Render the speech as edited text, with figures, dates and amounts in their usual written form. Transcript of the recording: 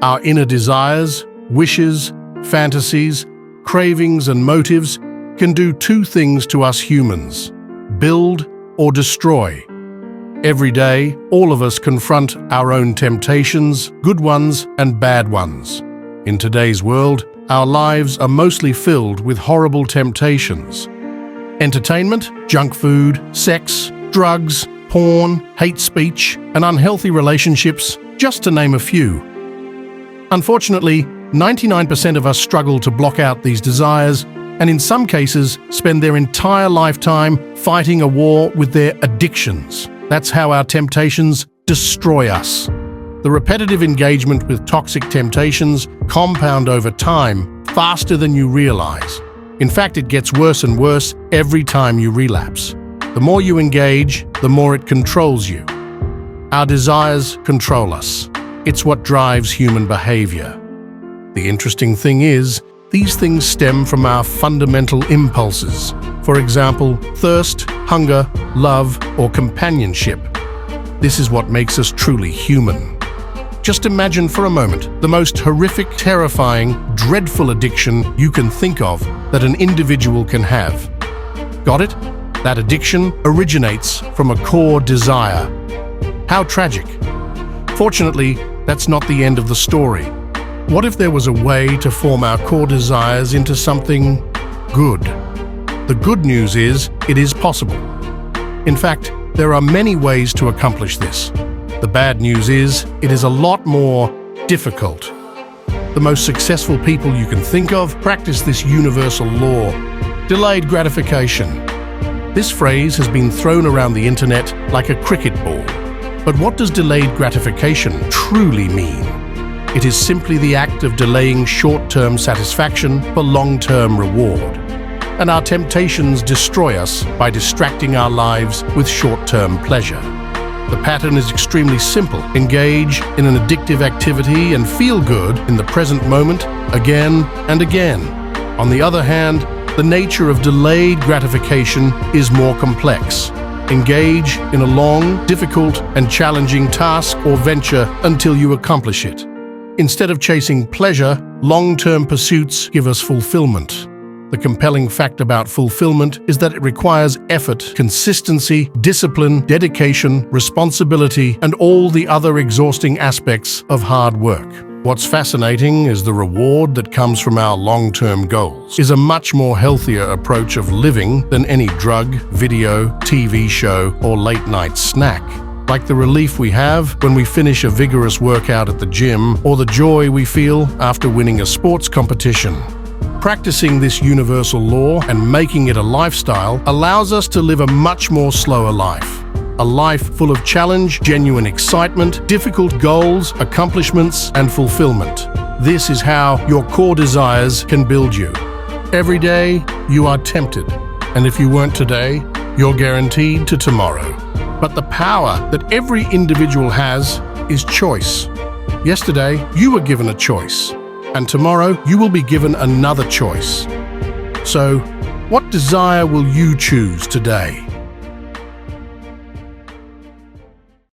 Our inner desires, wishes, fantasies, cravings, and motives can do two things to us humans: build or destroy. Every day, all of us confront our own temptations, good ones and bad ones. In today's world, our lives are mostly filled with horrible temptations. Entertainment, junk food, sex, drugs, porn, hate speech, and unhealthy relationships, just to name a few. Unfortunately, 99% of us struggle to block out these desires, and in some cases spend their entire lifetime fighting a war with their addictions. That's how our temptations destroy us. The repetitive engagement with toxic temptations compound over time faster than you realize. In fact, it gets worse and worse every time you relapse. The more you engage, the more it controls you. Our desires control us. It's what drives human behavior. The interesting thing is, these things stem from our fundamental impulses. For example, thirst, hunger, love, or companionship. This is what makes us truly human. Just imagine for a moment the most horrific, terrifying, dreadful addiction you can think of that an individual can have. Got it? That addiction originates from a core desire. How tragic. Fortunately, that's not the end of the story. What if there was a way to form our core desires into something good? The good news is, it is possible. In fact, there are many ways to accomplish this. The bad news is, it is a lot more difficult. The most successful people you can think of practice this universal law: delayed gratification. This phrase has been thrown around the internet like a cricket ball. But what does delayed gratification truly mean? It is simply the act of delaying short-term satisfaction for long-term reward. And our temptations destroy us by distracting our lives with short-term pleasure. The pattern is extremely simple. Engage in an addictive activity and feel good in the present moment again and again. On the other hand, the nature of delayed gratification is more complex. Engage in a long, difficult, and challenging task or venture until you accomplish it. Instead of chasing pleasure, long-term pursuits give us fulfillment. The compelling fact about fulfillment is that it requires effort, consistency, discipline, dedication, responsibility, and all the other exhausting aspects of hard work. What's fascinating is the reward that comes from our long-term goals is a much more healthier approach of living than any drug, video, TV show, or late-night snack. Like the relief we have when we finish a vigorous workout at the gym, or the joy we feel after winning a sports competition. Practicing this universal law and making it a lifestyle allows us to live a much more slower life. A life full of challenge, genuine excitement, difficult goals, accomplishments, and fulfillment. This is how your core desires can build you. Every day, you are tempted, and if you weren't today, you're guaranteed to tomorrow. But the power that every individual has is choice. Yesterday, you were given a choice, and tomorrow you will be given another choice. So, what desire will you choose today?